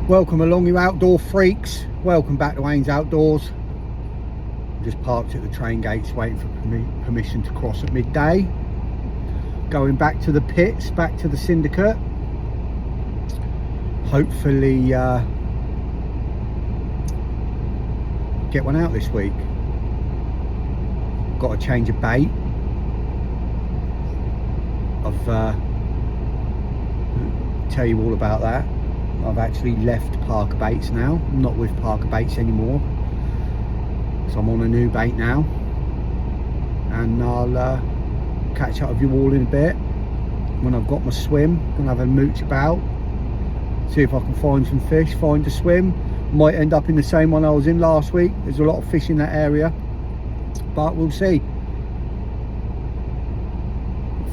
Welcome along, you outdoor freaks. Welcome back to Wayne's Outdoors. Just parked at the train gates waiting for permission to cross at midday. Going back to the pits, back to the syndicate. Hopefully get one out this week. Got to change a bait. I've tell you all about that. I've actually left Parker Baits now. I'm not with Parker Baits anymore, so I'm on a new bait now, and I'll catch up with you all in a bit when I've got my swim. Gonna have a mooch about, see if I can find some fish, find a swim. Might end up in the same one I was in last week. There's a lot of fish in that area, but we'll see.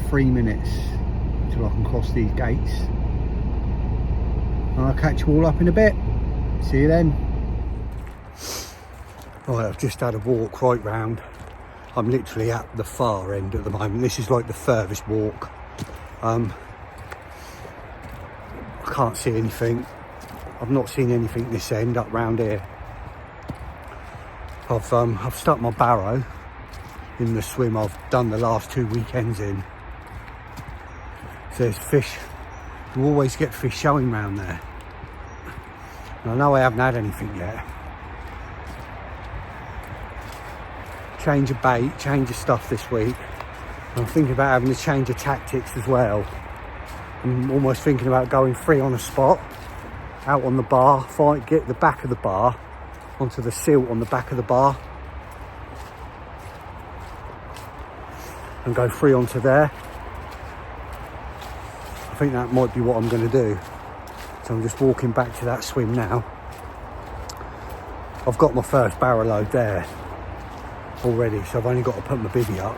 3 minutes until I can cross these gates. I'll catch you all up in a bit. See you then. Right, I've just had a walk right round. I'm literally at the far end at the moment. This is like the furthest walk. I can't see anything. I've not seen anything this end up round here. I've stuck my barrow in the swim I've done the last 2 weekends in. So there's fish. You always get fish showing around there. And I know I haven't had anything yet. Change of bait, change of stuff this week. I'm thinking about having to change of tactics as well. I'm almost thinking about going free on a spot, out on the bar, get the back of the bar onto the silt on the back of the bar, and go free onto there. I think that might be what I'm going to do. So I'm just walking back to that swim now. I've got my first barrow load there already, so I've only got to put my bivvy up,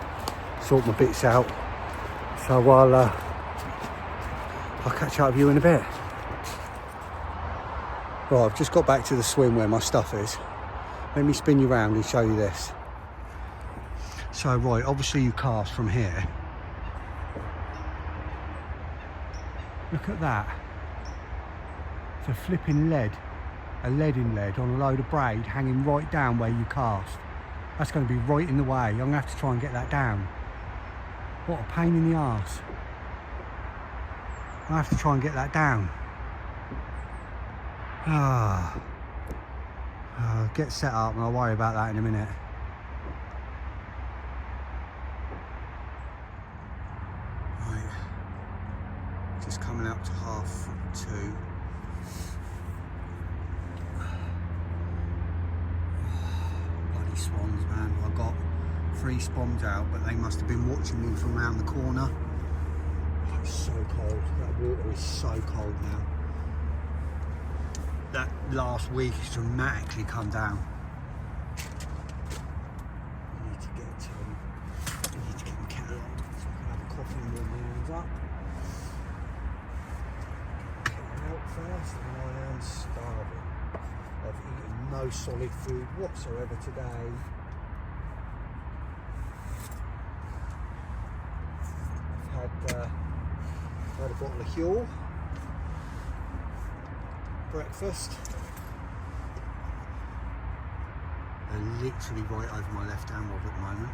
sort my bits out. So I'll catch up with you in a bit. Right, I've just got back to the swim where my stuff is. Let me spin you round and show you this. So right, obviously you cast from here. Look at that. It's a flipping lead. A leading lead on a load of braid hanging right down where you cast. That's going to be right in the way. I'm going to have to try and get that down. What a pain in the arse. I have to try and get that down. Get set up and I'll worry about that in a minute. Just coming out to 2:30. Bloody swans, man. I got 3 spons out, but they must have been watching me from around the corner. Oh, it's so cold. That water is so cold now. That last week has dramatically come down. I need to get my kettle on so I can have a coffee and warm my hands up. Out first, and I am starving. I've eaten no solid food whatsoever today. I've had a bottle of Huel, breakfast, and literally right over my left hand rob at the moment.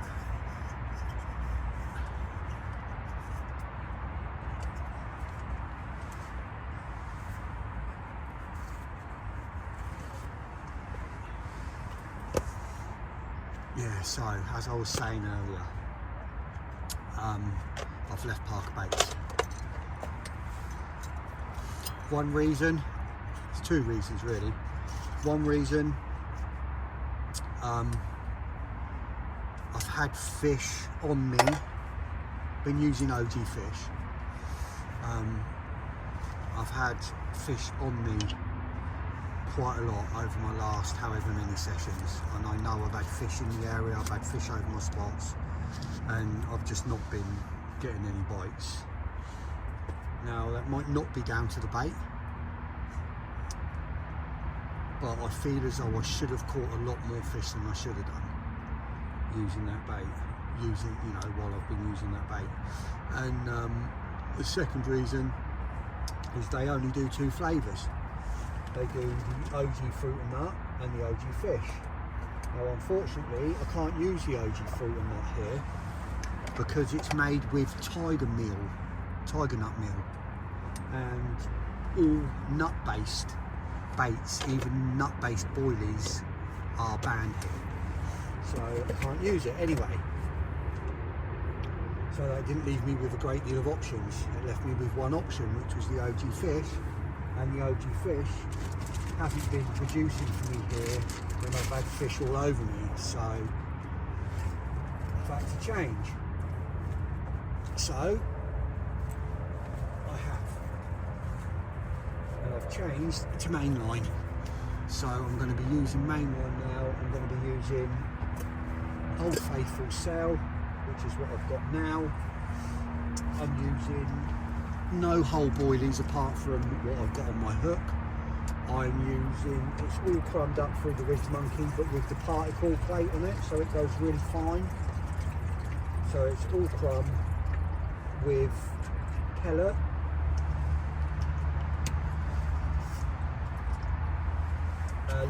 Yeah, so as I was saying earlier, I've left Parker Baits. One reason, it's 2 reasons really. One reason, I've had fish on me, been using OG fish. I've had fish on me quite a lot over my last however many sessions, and I know I've had fish in the area, I've had fish over my spots, and I've just not been getting any bites. Now that might not be down to the bait, but I feel as though I should have caught a lot more fish than I should have done using that bait, while I've been using that bait. And the second reason is they only do 2 flavours. they do the OG fruit and nut and the OG fish. Now unfortunately I can't use the OG fruit and nut here because it's made with tiger nut meal, and all nut-based baits, even nut-based boilies, are banned here, so I can't use it anyway. So that didn't leave me with a great deal of options. It left me with one option, which was the OG fish, and the OG fish haven't been producing for me here when I've had fish all over me, so I've had to change. So I have, and I've changed to mainline. So I'm going to be using mainline now. I'm going to be using Old Faithful Cell, which is what I've got now. I'm using no whole boilies apart from what I've got on my hook. I'm using, it's all crumbed up through the Ridge Monkey, but with the particle plate on it, so it goes really fine. So it's all crumb with pellet,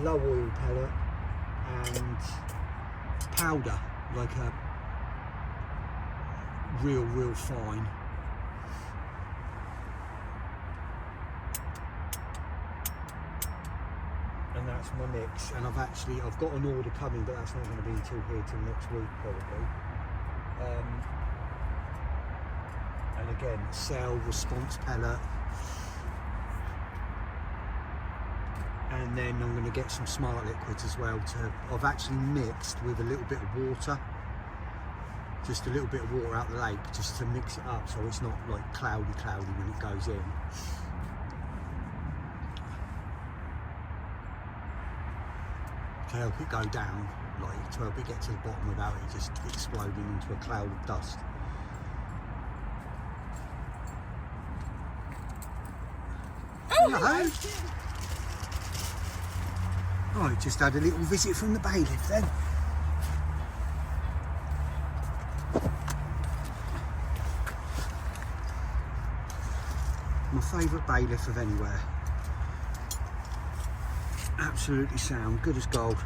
low oil pellet, and powder, like a real fine. And that's my mix, and I've got an order coming, but that's not going to be until next week probably. And again, Cell, Response pellet, and then I'm going to get some Smart liquids as well. I've actually mixed with a little bit of water, just a little bit of water out the lake, just to mix it up so it's not like cloudy when it goes in. To help it go down, like to help it get to the bottom without it just exploding into a cloud of dust. Hello. I just had a little visit from the bailiff then. My favourite bailiff of anywhere. Absolutely sound, good as gold.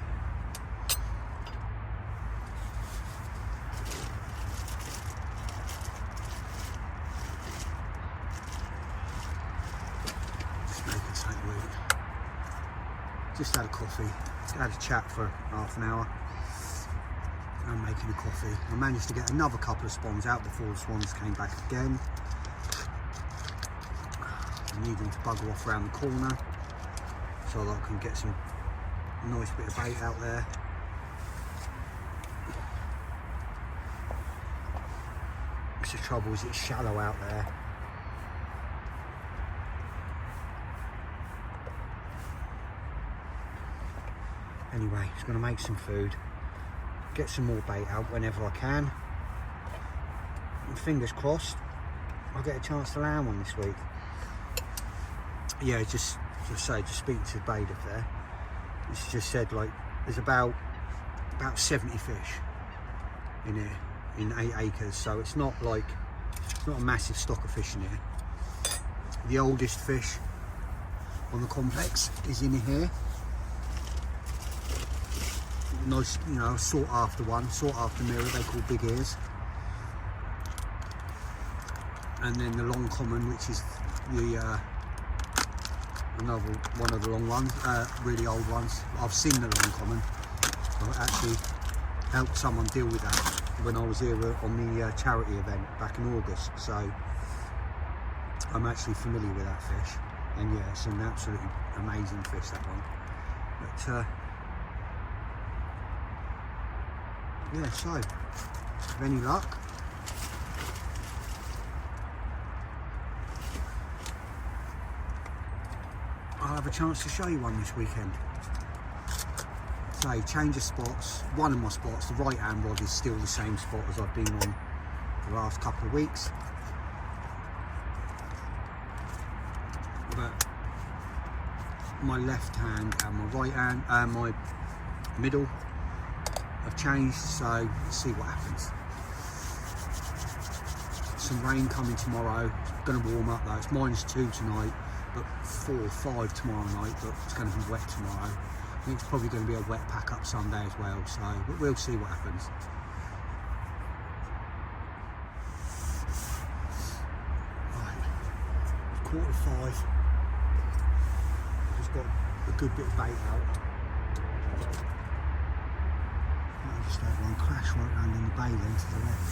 Just making something weird. Just had a coffee, had a chat for half an hour. I'm making a coffee. I managed to get another couple of swans out before the swans came back again. I need them to bugger off around the corner so that I can get some nice bit of bait out there. It's the trouble is it's shallow out there. Anyway, just going to make some food, get some more bait out whenever I can. And fingers crossed I'll get a chance to land one this week. Yeah, just speak to the bailiff there. It's just said like there's about 70 fish in here in 8 acres, so it's not a massive stock of fish in here. The oldest fish on the complex is in here. Nice, you know, sought after mirror they call Big Ears. And then the long common, which is the another one of the long ones, really old ones. I've seen the long common. I actually helped someone deal with that when I was here on the charity event back in August, so I'm actually familiar with that fish. And yeah, it's an absolutely amazing fish, that one. But yeah, so with any luck, I'll have a chance to show you one this weekend. So change of spots. One of my spots, the right hand rod, is still the same spot as I've been on the last couple of weeks. But my left hand and my right hand and my middle have changed, so let's see what happens. Some rain coming tomorrow. It's going to warm up though. It's -2 tonight. but 4 or 5 tomorrow night, but it's going to be wet tomorrow. I think it's probably going to be a wet pack up Sunday as well, so but we'll see what happens. Right, 4:45. Just got a good bit of bait out. I just had one crash right round in the bay then to the left.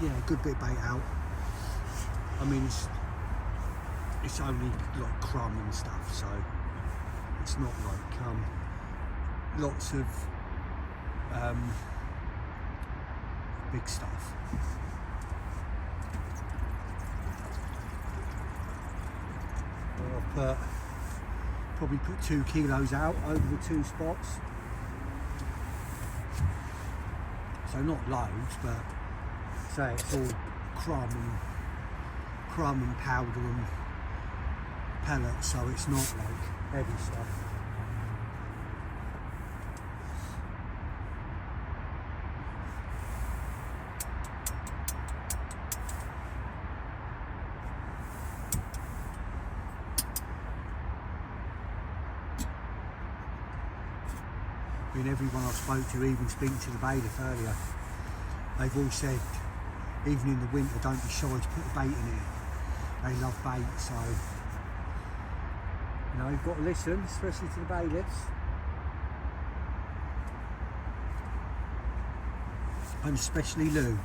Yeah, a good bit of bait out. I mean, it's only like crumb and stuff, so it's not like lots of big stuff. I'll probably put 2 kilos out over the 2 spots, so not loads, but say it's all crumb and powder and pellets, so it's not like heavy stuff. I mean, everyone I spoke to, even speaking to the bailiff earlier, they've all said, even in the winter, don't be shy to put the bait in here. They love bait, so you know, you've got to listen, especially to the bailiffs. And especially Lou,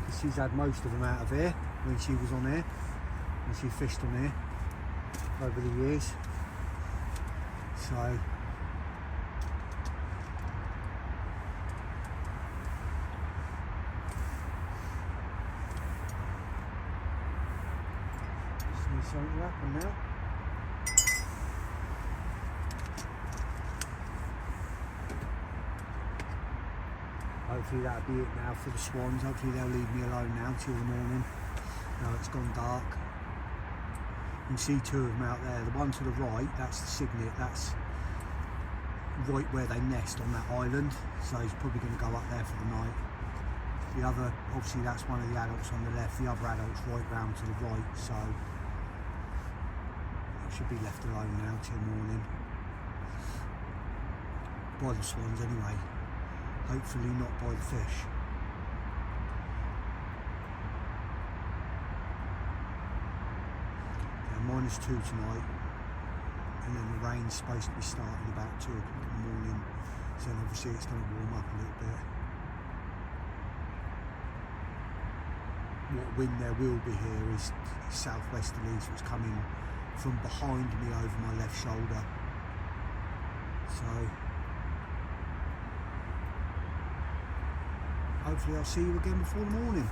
because she's had most of them out of here when she was on here, and she fished on here over the years. So something will happen now. Hopefully that'll be it now for the swans. Hopefully they'll leave me alone now till the morning. Now it's gone dark. You can see 2 of them out there. The one to the right, that's the cygnet. That's right where they nest on that island. So he's probably going to go up there for the night. The other, obviously that's one of the adults on the left. The other adult's right round to the right. So should be left alone now till morning. By the swans anyway. Hopefully not by the fish. Yeah, -2 tonight, and then the rain's supposed to be starting about 2 o'clock in the morning, so then obviously it's going to warm up a little bit. What wind there will be here is southwesterly, so it's coming from behind me over my left shoulder. So hopefully I'll see you again before the morning.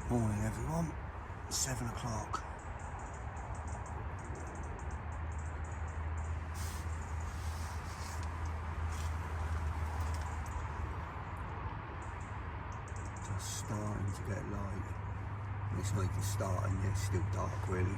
Morning everyone, 7 o'clock. Starting to get light. It's not even starting yet, it's still dark really.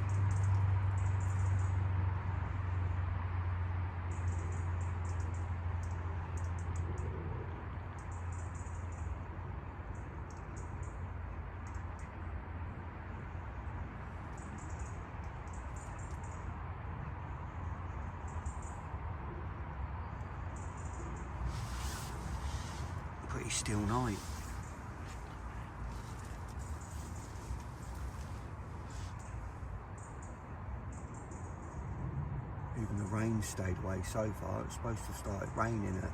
Pretty still night. Even the rain stayed away so far. It's supposed to have started raining at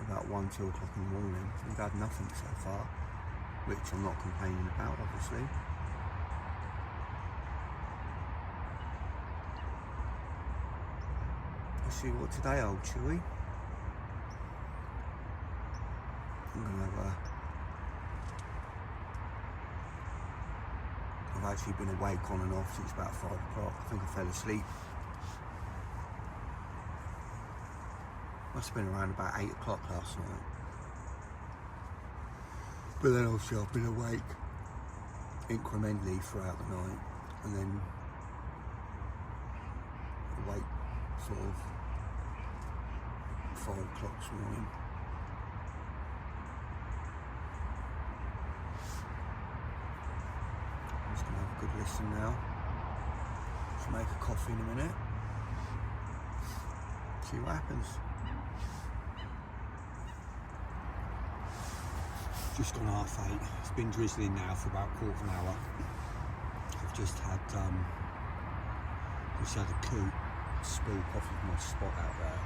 about 1, 2 o'clock in the morning. We've had nothing so far, which I'm not complaining about, obviously. Let's see what today holds, shall we? I'm gonna I've actually been awake on and off since about 5 o'clock. I think I fell asleep. Must have been around about 8 o'clock last night. But then obviously I've been awake incrementally throughout the night, and then awake sort of 5 o'clock this morning. I'm just going to have a good listen now. Just make a coffee in a minute. See what happens. Just gone 8:30. It's been drizzling now for about a quarter of an hour. I've just had a coot spook off of my spot out there.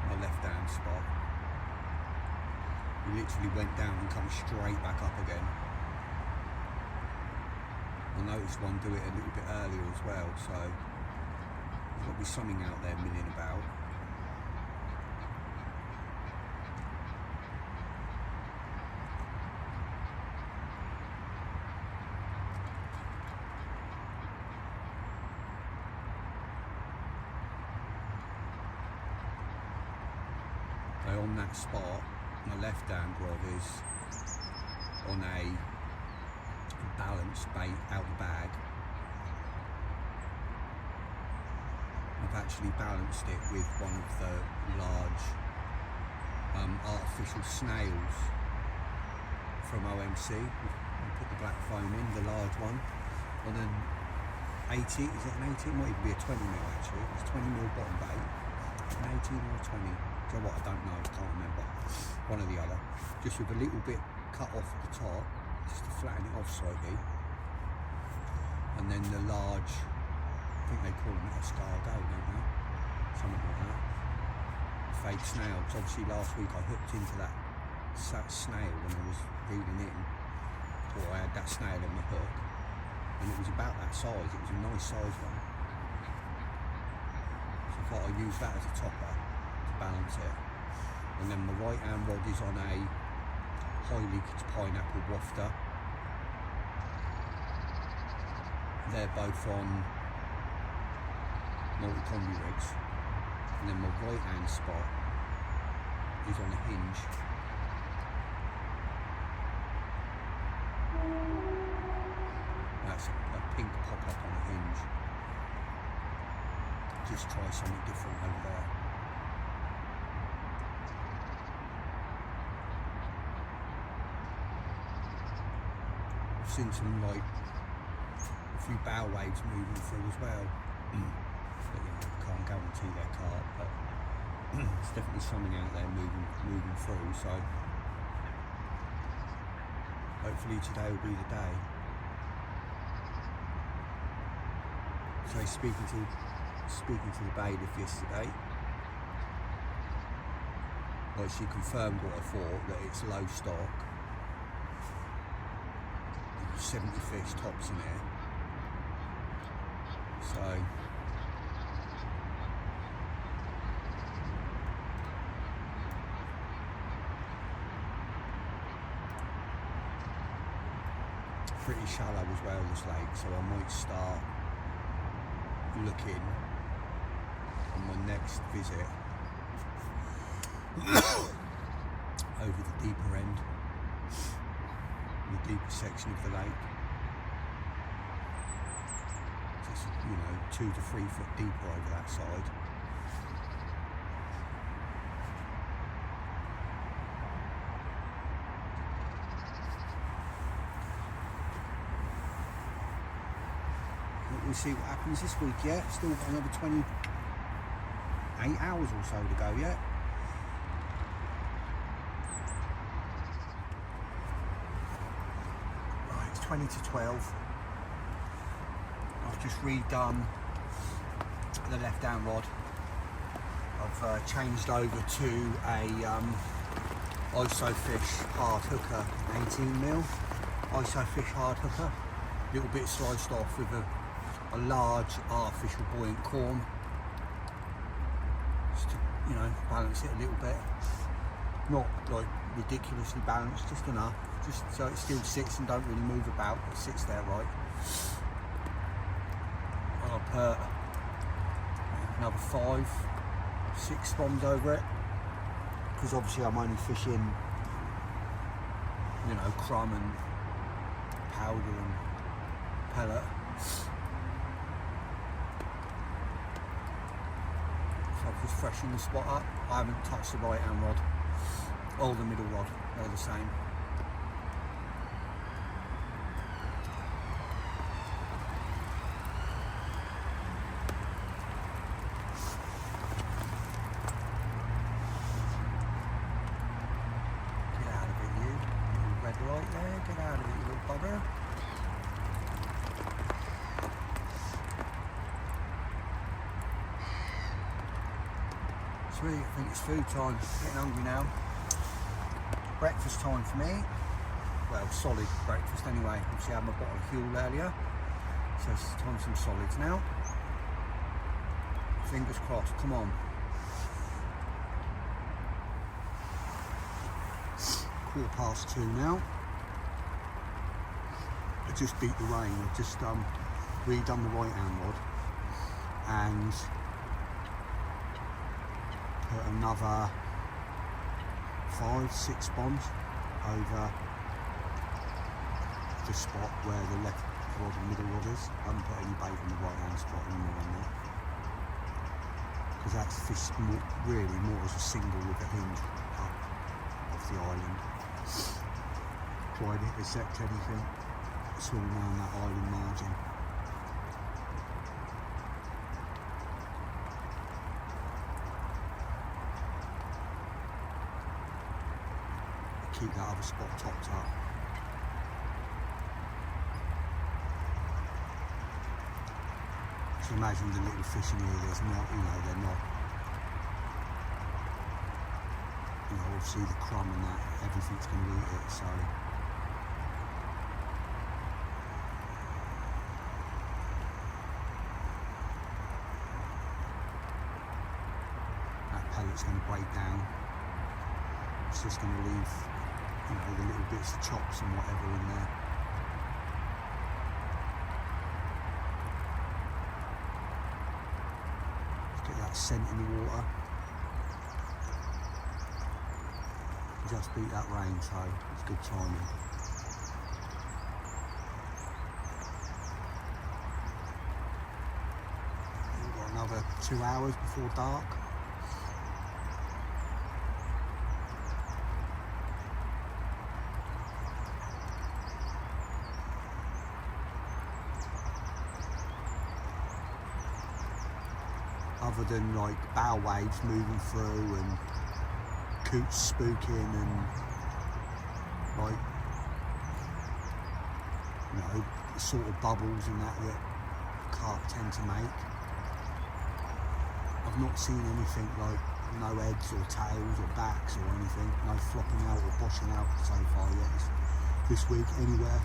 My left hand spot. He literally went down and come straight back up again. I noticed one do it a little bit earlier as well, so there'll be something out there milling about. So on that spot, my left hand rod is on a balanced bait out the bag. I've actually balanced it with one of the large artificial snails from OMC. I put the black foam in, the large one, on an 80, is it an 80? It might even be a 20mm actually. It's 20mm bottom bait. An 18 or a 20. Do you know what? I don't know, I can't remember. One or the other. Just with a little bit cut off at the top, just to flatten it off slightly, and then the large, I think they call them escargot, don't they? Something like that. Fake snail. Because obviously last week I hooked into that snail when I was reeling in, or I had that snail on the hook, and it was about that size. It was a nice size one. So I thought I'd use that as a topper to balance it. And then my right hand rod is on a high leakage pineapple wafter. They're both on multi-combi rigs. And then my right hand spot is on a hinge. That's a pink pop-up on a hinge. Just try something different over there. Seen some like a few bow waves moving through as well, but you know, can't guarantee their carp, but there's definitely something out there moving through. So hopefully today will be the day. So speaking to the bailiff yesterday, like she confirmed what I thought, that it's low stock. 70 fish tops in here, so pretty shallow as well this lake, so I might start looking on my next visit over the deeper end, the deeper section of the lake, just, you know, 2 to 3 foot deeper over that side. We'll see what happens this week yet. Still got another 28 hours or so to go yet. Right, it's 20 to 12. I've just redone the left down rod. I've changed over to a Isofish hard hooker, 18mm Isofish hard hooker. A little bit sliced off with a large artificial buoyant corn, just to, you know, balance it a little bit. Not like ridiculously balanced, just enough, just so it still sits and don't really move about, it sits there right. I'll put another 5, 6 spawns over it, because obviously I'm only fishing, you know, crumb and powder and pellet. So I've just freshened the spot up. I haven't touched the right hand rod or the middle rod, they're the same. Right there, get out of it, you little bugger. Sweet, I think it's food time. Getting hungry now. Breakfast time for me. Well, solid breakfast anyway. Obviously I had my bottle of fuel earlier, so it's time for some solids now. Fingers crossed, come on. 2:15 now. I just beat the rain. I've just redone the right hand rod and put another 5, 6 spawns over the spot where the left rod and middle rod is. I haven't put any bait on the right hand spot anymore on there, because that's fished really more as a single with a hinge up off the island. Tried to intercept anything, it's all around that island margin. Keep that other spot topped up. So imagine the little fish in here, there's not, you know, they're not, you know, obviously the crumb and that, everything's going to eat it, so. That pellet's going to break down. It's just going to leave, you know, the little bits of chops and whatever in there. Let's get that scent in the water. Just beat that rain, so it's good timing. We've got another 2 hours before dark. Other than like bow waves moving through and coots spooking and like, you know, sort of bubbles and that carp tend to make. I've not seen anything like no heads or tails or backs or anything, no flopping out or boshing out so far yet this week anywhere.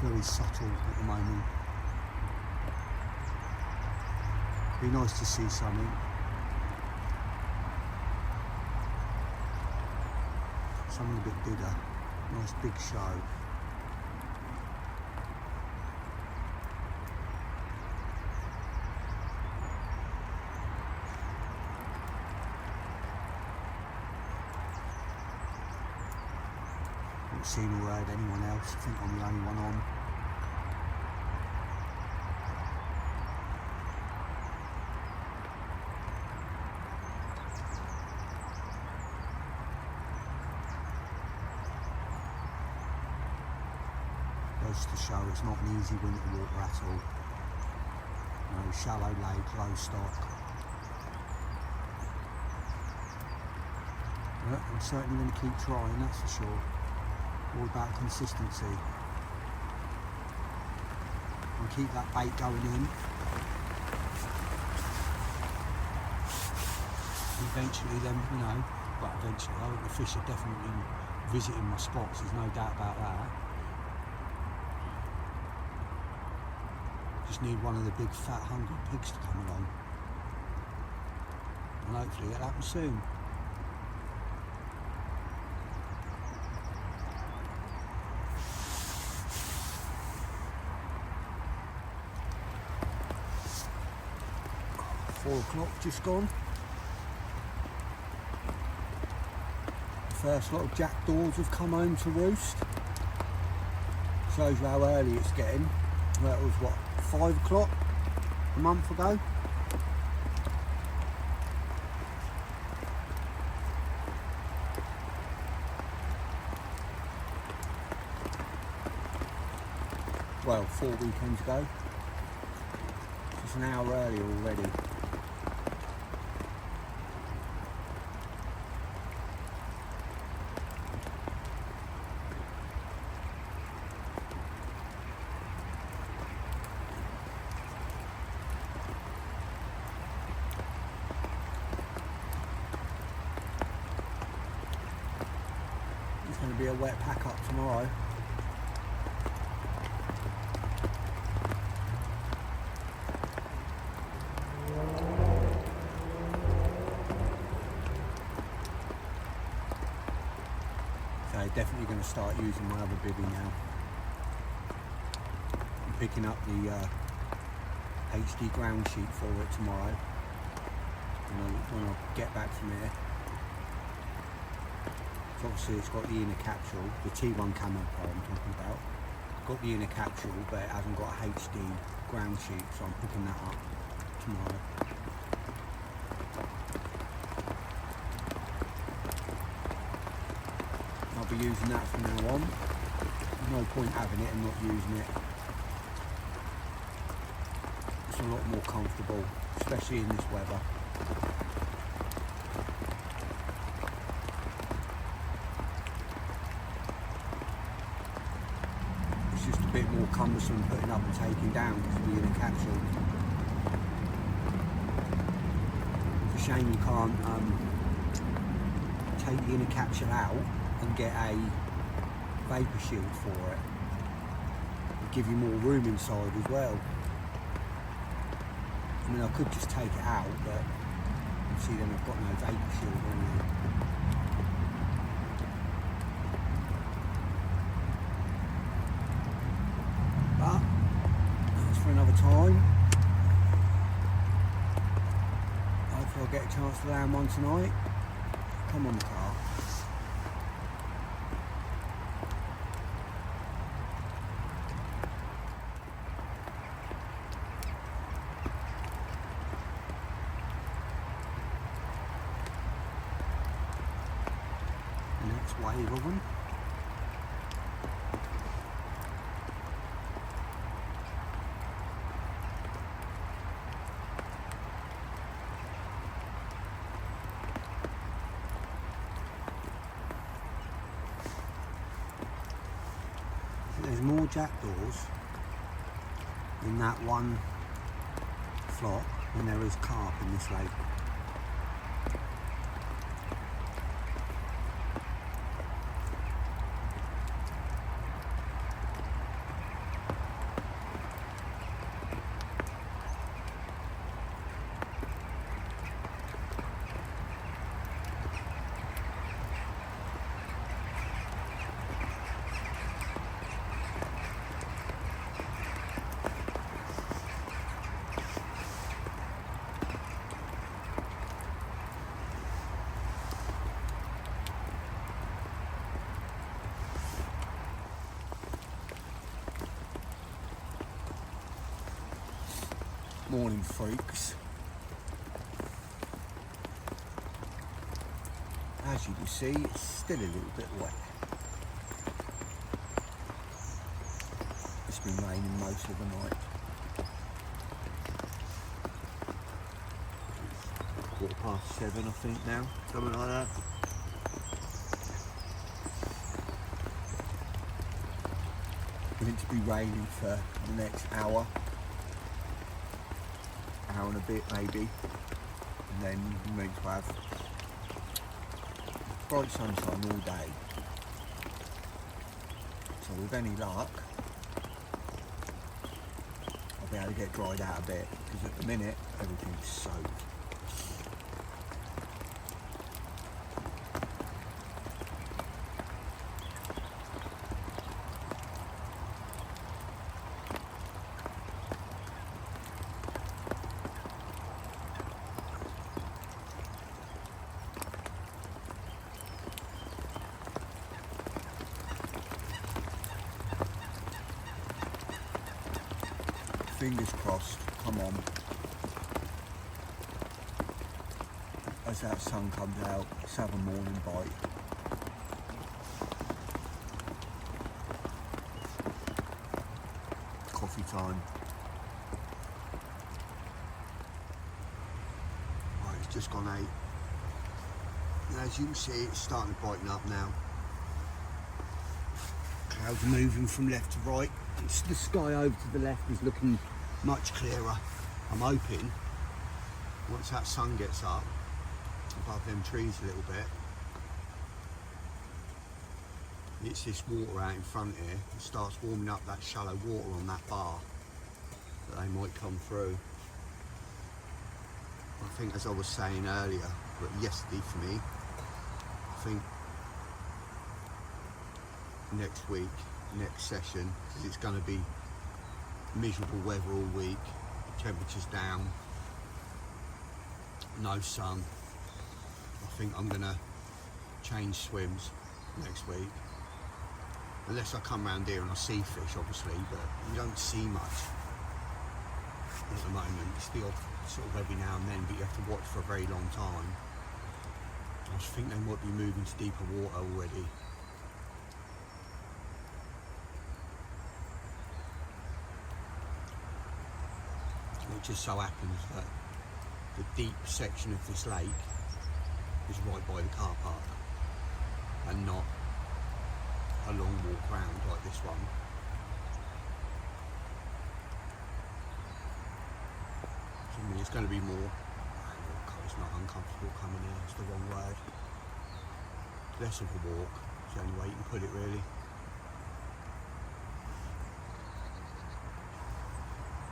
Very subtle at the moment. Be nice to see something. Something a bit bigger. Nice big show. Haven't seen or heard anyone else. I think I'm the only one on. To show it's not an easy winter water at all. You know, shallow lake, low stock. But I'm certainly going to keep trying, that's for sure. All about consistency. And keep that bait going in. Eventually then, you know, well eventually, I think the fish are definitely visiting my spots, there's no doubt about that. Just need one of the big fat hungry pigs to come along, and hopefully it'll happen soon. 4 o'clock just gone. The first lot of jackdaws have come home to roost. Shows you how early it's getting. Well, it was what, 5 o'clock a month ago? Well, 4 weekends ago. It's an hour earlier already. It's going to be a wet pack up tomorrow. So definitely going to start using my other bivvy now. I'm picking up the HD ground sheet for it tomorrow when I get back from here. So obviously it's got the inner capsule, the T1 camo car I'm talking about. It's got the inner capsule, but it hasn't got a HD ground sheet, so I'm picking that up tomorrow. I'll be using that from now on. There's no point having it and not using it. It's a lot more comfortable, especially in this weather. It's just a bit more cumbersome putting up and taking down because of the inner capsule. It's a shame you can't take the inner capsule out and get a vapor shield for it. It'll give you more room inside as well. I mean, I could just take it out, but you see then I've got no vapor shield anyway. But that's for another time. Hopefully I'll get a chance to land one tonight. Come on, car. Next wave of them. There's more jackdaws in that one flock than there is carp in this lake. Morning, freaks. As you can see, it's still a little bit wet. It's been raining most of the night. 7:15, I think now, something like that. Going to be raining for the next hour and a bit maybe, and then we're going to have bright sunshine all day. So with any luck, I'll be able to get dried out a bit, because at the minute everything's soaked. Fingers crossed. Come on. As that sun comes out, let's have a morning bite. Coffee time. Right, it's just gone 8. And as you can see, it's starting to brighten up now. Clouds are moving from left to right. The sky over to the left is looking much clearer. I'm hoping once that sun gets up above them trees a little bit, it's this water out in front here, it starts warming up that shallow water on that bar, that they might come through. I think, as I was saying earlier, but yesterday for me, I think next week, next session, because it's going to be miserable weather all week, temperatures down, no sun. I think I'm going to change swims next week. Unless I come around here and I see fish, obviously, but you don't see much at the moment. It's the odd sort of every now and then, but you have to watch for a very long time. I just think they might be moving to deeper water already. It just so happens that the deep section of this lake is right by the car park and not a long walk round like this one. So, I mean, it's going to be more, it's not uncomfortable coming here, it's the wrong word. Less of a walk, it's the only way you can put it really.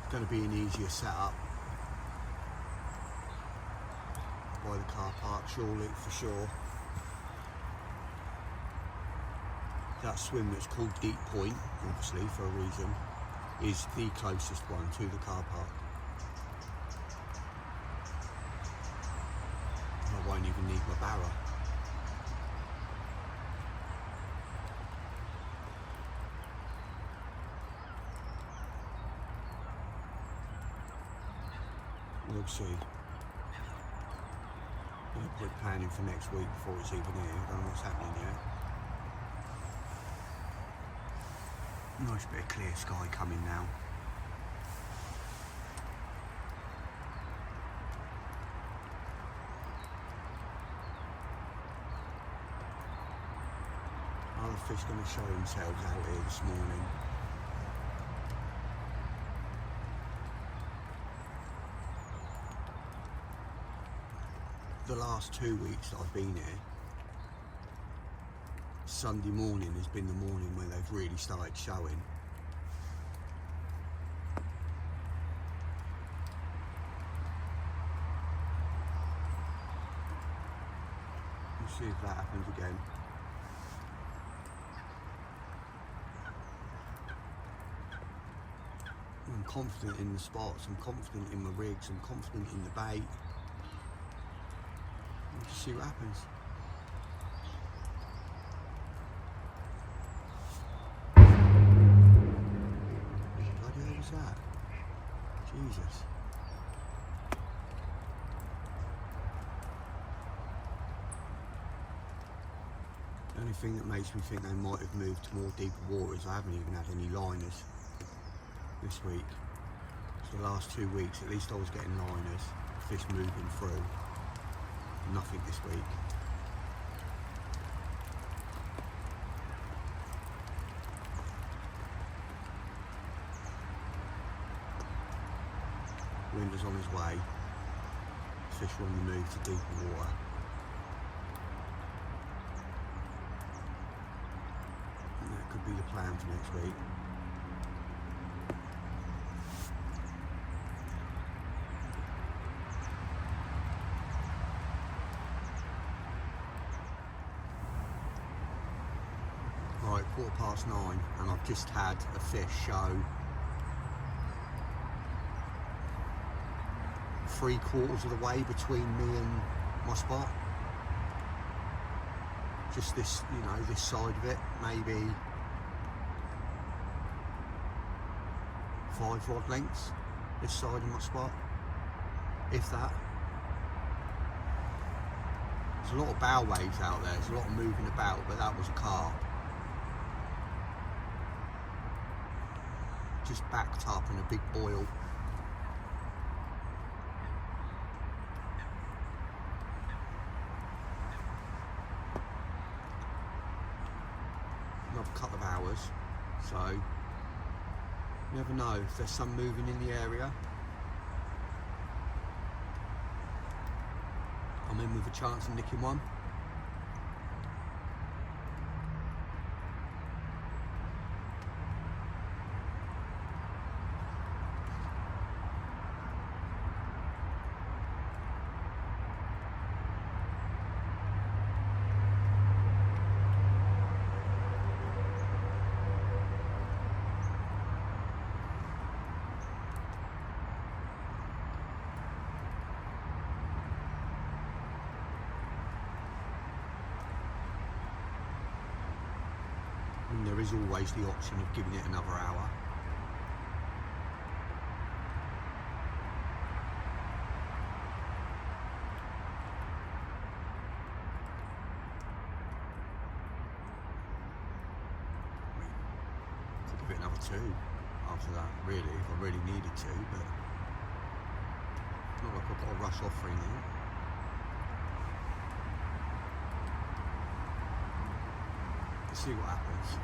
It's going to be an easier setup by the car park, surely, for sure. That swim that's called Deep Point, obviously for a reason, is the closest one to the car park. I won't even need my barra. We'll see. I'm going to put planning for next week before it's even here. I don't know what's happening yet. Nice bit of clear sky coming now. Are the fish going to show themselves out here this morning? The last 2 weeks that I've been here, Sunday morning has been the morning when they've really started showing. We'll see if that happens again. I'm confident in the spots, I'm confident in my rigs, I'm confident in the bait. We'll just see what happens. That? Jesus. The only thing that makes me think they might have moved to more deeper water is I haven't even had any liners this week. So the last 2 weeks, at least I was getting liners, fish moving through. Nothing this week. Wind is on his way. Fish are on the move to deeper water. And that could be the plan for next week. Right, 9:15, and I've just had a fish show 3/4 of the way between me and my spot. Just this, you know, this side of it, maybe 5 rod lengths. this side of my spot, if that. There's a lot of bow waves out there, there's a lot of moving about, but that was a carp. Just backed up in a big boil. Another couple of hours, so you never know if there's some moving in the area. I'm in with a chance of nicking one. And there is always the option of giving it another hour. Could give it another 2 after that, really, if I really needed to, but not like I've got to rush off for anything. Let's see what happens.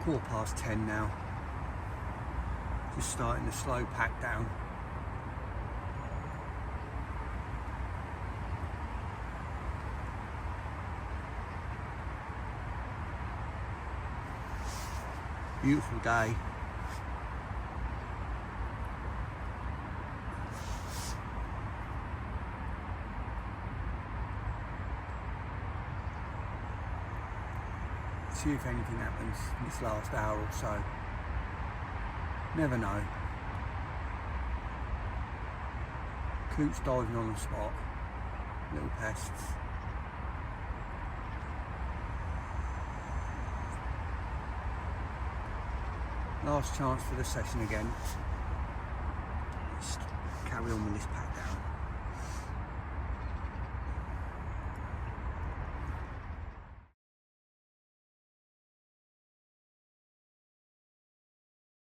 (10:15) now. Just starting to slow pack down. Beautiful day. See if anything happens in this last hour or so. Never know. Coots diving on the spot. Little pests. Last chance for the session again. Just carry on with this pack down.